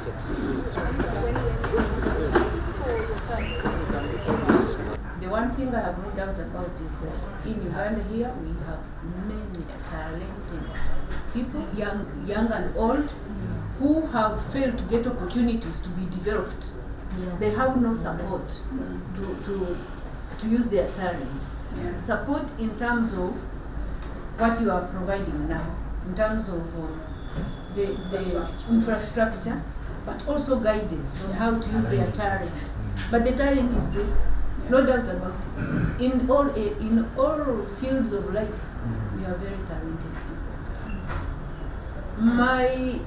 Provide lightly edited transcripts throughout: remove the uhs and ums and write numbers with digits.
The one thing I have no doubt about is that in Uganda here we have many talented people, young and old, who have failed to get opportunities to be developed. They have no support to use their talent. Support in terms of what you are providing now, in terms of the infrastructure, but also guidance on how to use their talent. But the talent is there, no doubt about it. In all fields of life, we are very talented people. My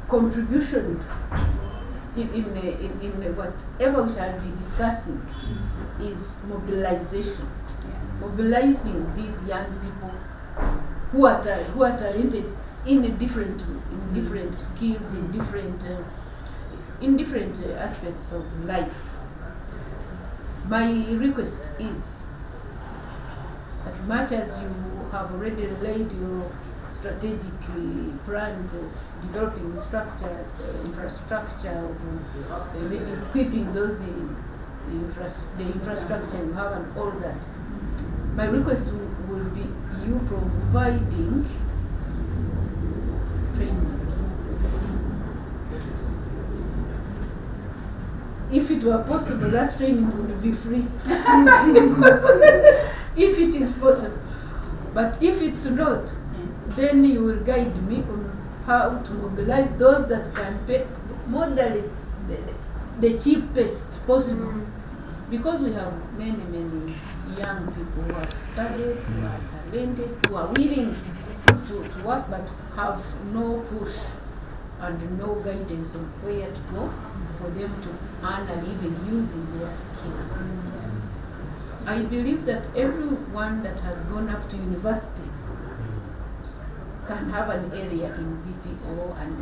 contribution in whatever we shall be discussing is mobilization. Mobilizing these young people who are talented in different skills, in different aspects of life. My request is, as much as you have already laid your strategic plans of developing the infrastructure, of maybe equipping those the infrastructure you have and all that, my request will be you providing training. If it were possible, that training would be free. If it is possible. But if it's not, then you will guide me on how to mobilize those that can pay moderately the cheapest possible. Because we have many young people who have studied, who are talented, who are willing to work, but have no push and no guidance on where to go for them to earn and even using their skills. I believe that everyone that has gone up to university can have an area in BPO and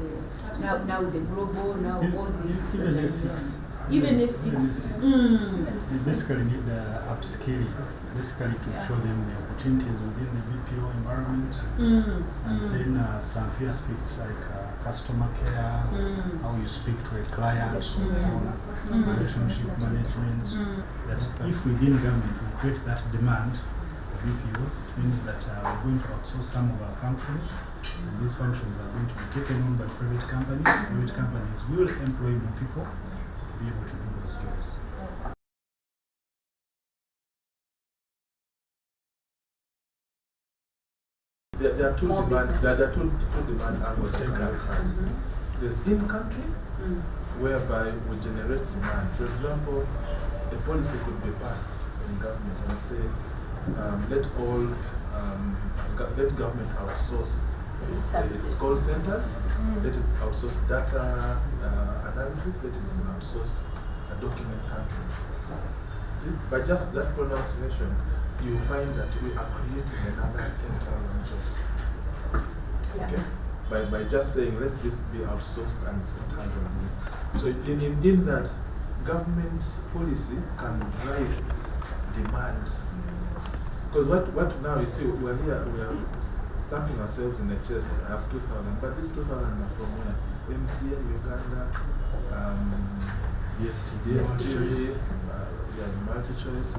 now the global, now all this that is done. Even S6. They basically need upskilling, basically to show them the opportunities within the BPO environment, and then some few aspects like customer care, how you speak to a client, relationship management. That if within government we create that demand for BPOs, it means that we're going to outsource some of our functions, and these functions are going to be taken on by private companies. Private companies will employ more people to be able to do those jobs. There are two demand angles to carry out. There's in-country, whereby we generate demand. For example, a policy could be passed in government and say, let government outsource its call centers, let it outsource data analysis, let it outsource document handling. See, by just that pronunciation, you find that we are creating another 10,000 jobs. Okay? By just saying, let this be outsourced and it's not handled. So in that, government policy can drive demand. Because what now you see, we are stamping ourselves in the chest. I have 2,000, but these 2,000 are from where? MTN, Uganda, DSTD, multi-choice,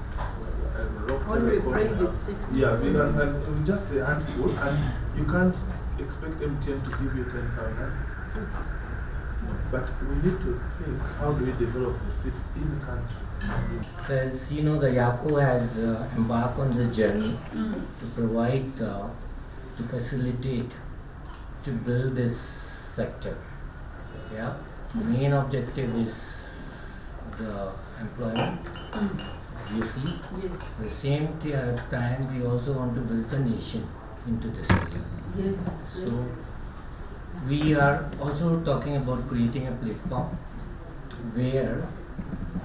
only private sector. Yeah, and just a handful, and you can't expect MTN to give you 10,000 seats. But we need to think, how do we develop the seats in the country? So as you know, the YACO has embarked on this journey to provide, to facilitate, to build this sector. Yeah, the main objective is the employment. You see, yes. At the same time, we also want to build the nation into this area. Yes. So we are also talking about creating a platform where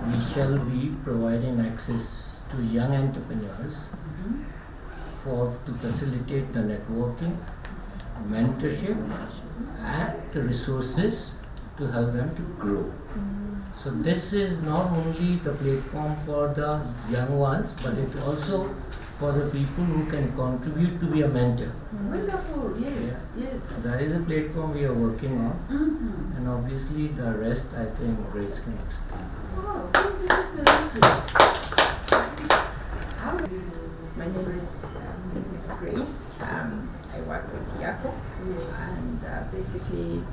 we shall be providing access to young entrepreneurs to facilitate the networking, mentorship, and the resources to help them to grow. So this is not only the platform for the young ones, but it also for the people who can contribute to be a mentor. Wonderful, yes, So yes. that is a platform we are working on, Mm-hmm. and obviously the rest I think Grace can explain. Wow, yes, how do you do this? My name is Grace. I work with Yako, and basically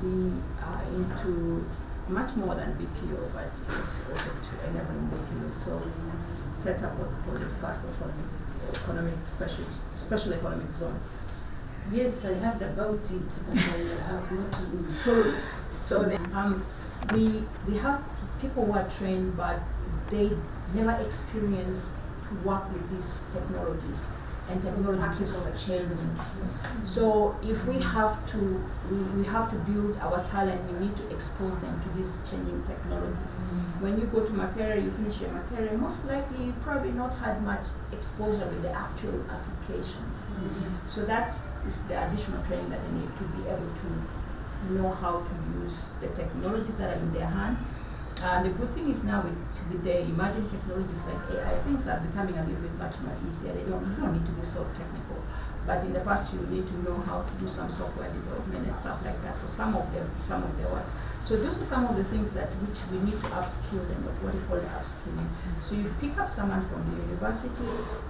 we are into much more than BPO, but it's also to enabling BPO. So we set up what we call the first special economic zone. Yes, I heard about it, but I have not followed. So then, we have people who are trained, but they never experience to work with these technologies, and technology keeps changing. So if we have to, we have to build our talent, we need to expose them to these changing technologies. When you go to Makerere, you finish your Makerere, most likely you probably not had much exposure with the actual applications. So that is the additional training that they need to be able to know how to use the technologies that are in their hand. The good thing is now with the emerging technologies like AI, things are becoming a little bit much more easier. You don't need to be so technical. But in the past, you need to know how to do some software development and stuff like that for some of their work. So those are some of the things that which we need to upskill them, what we call upskilling. So you pick up someone from the university,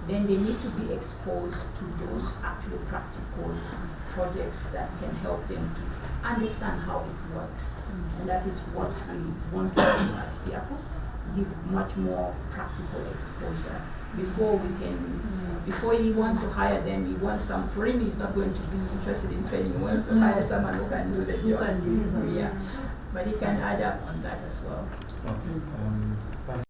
then they need to be exposed to those actually practical projects that can help them to understand how it works. And that is what we want to do at Yako, give much more practical exposure. Before he wants to hire them, he wants some, for him he's not going to be interested in training, he wants to hire someone who can do the job. Who can deliver. Yeah. But he can add up on that as well. Okay.